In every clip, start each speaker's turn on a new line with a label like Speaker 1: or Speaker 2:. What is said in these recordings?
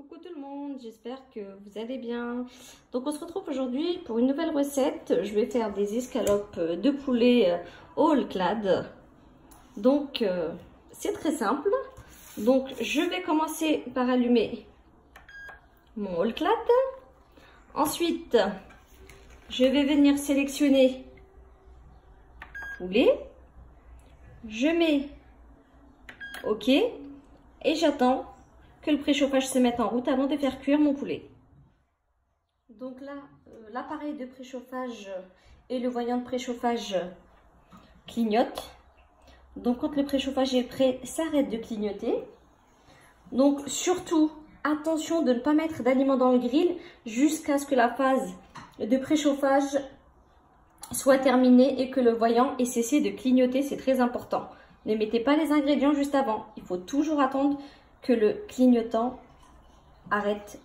Speaker 1: Coucou tout le monde, j'espère que vous allez bien. Donc on se retrouve aujourd'hui pour une nouvelle recette. Je vais faire des escalopes de poulet au all clad. Donc c'est très simple. Donc je vais commencer par allumer mon all clad. Ensuite, je vais venir sélectionner poulet. Je mets OK et j'attends que le préchauffage se mette en route avant de faire cuire mon poulet. Donc là, l'appareil de préchauffage et le voyant de préchauffage clignotent. Donc quand le préchauffage est prêt, ça arrête de clignoter. Donc surtout, attention de ne pas mettre d'aliments dans le grill jusqu'à ce que la phase de préchauffage soit terminée et que le voyant ait cessé de clignoter, c'est très important. Ne mettez pas les ingrédients juste avant, il faut toujours attendre que le clignotant arrête,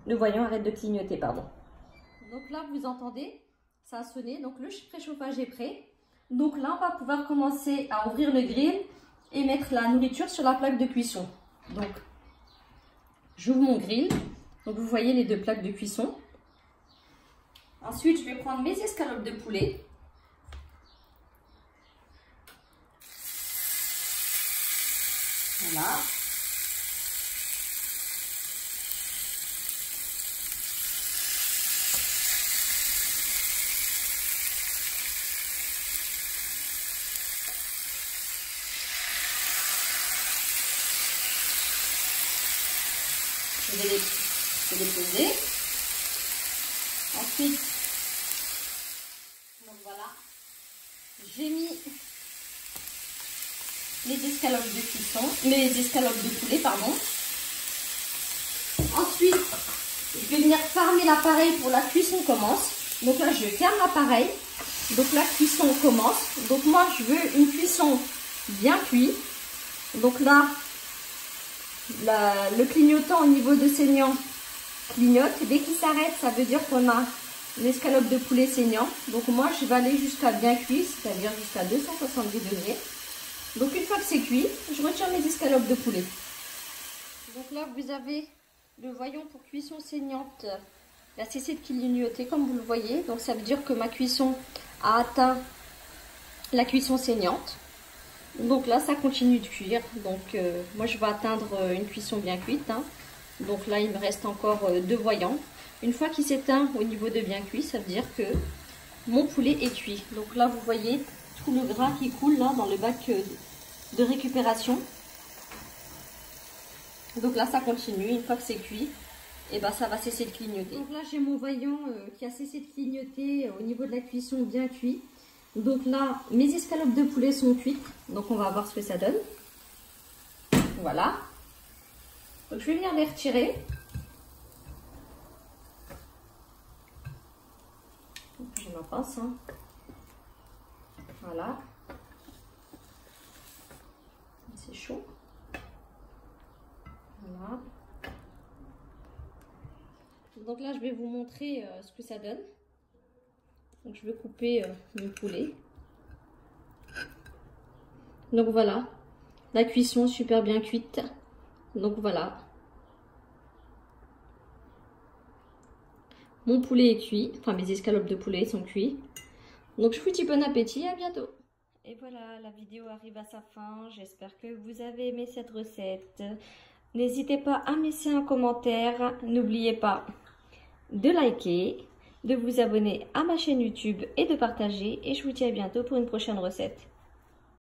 Speaker 1: le voyant arrête de clignoter, pardon. Donc là, vous entendez, ça a sonné, donc le préchauffage est prêt. Donc là, on va pouvoir commencer à ouvrir le grill et mettre la nourriture sur la plaque de cuisson. Donc, j'ouvre mon grill, donc vous voyez les deux plaques de cuisson. Ensuite, je vais prendre mes escalopes de poulet. Voilà. Je vais les poser. Ensuite, donc voilà, j'ai mis les escalopes de cuisson, les escalopes de poulet, pardon. Ensuite, je vais venir fermer l'appareil pour la cuisson commence. Donc là, je ferme l'appareil. Donc la cuisson commence. Donc moi, je veux une cuisson bien cuite. Donc là, le clignotant au niveau de saignant clignote. Dès qu'il s'arrête, ça veut dire qu'on a l'escalope de poulet saignant. Donc moi, je vais aller jusqu'à bien cuit, c'est-à-dire jusqu'à 270 degrés. Donc une fois que c'est cuit, je retire mes escalopes de poulet. Donc là, vous avez le voyant pour cuisson saignante. Il a cessé de clignoter, comme vous le voyez. Donc ça veut dire que ma cuisson a atteint la cuisson saignante. Donc là, ça continue de cuire. Donc moi, je vais atteindre une cuisson bien cuite. Donc là, il me reste encore 2 voyants. Une fois qu'il s'éteint au niveau de bien cuit, ça veut dire que mon poulet est cuit. Donc là, vous voyez tout le gras qui coule là dans le bac de récupération. Donc là, ça continue. Une fois que c'est cuit, et ben, ça va cesser de clignoter. Donc là, j'ai mon voyant qui a cessé de clignoter au niveau de la cuisson bien cuit. Donc là, mes escalopes de poulet sont cuites. Donc on va voir ce que ça donne. Voilà. Donc je vais venir les retirer. J'ai ma pince. Voilà. C'est chaud. Voilà. Donc là, je vais vous montrer ce que ça donne. Donc je vais couper mon poulet. Donc voilà, la cuisson super bien cuite. Donc voilà, mon poulet est cuit, enfin mes escalopes de poulet sont cuits. Donc je vous dis bon appétit, à bientôt. Et voilà, la vidéo arrive à sa fin. J'espère que vous avez aimé cette recette. N'hésitez pas à me laisser un commentaire. N'oubliez pas de liker, de vous abonner à ma chaîne YouTube et de partager. Et je vous dis à bientôt pour une prochaine recette.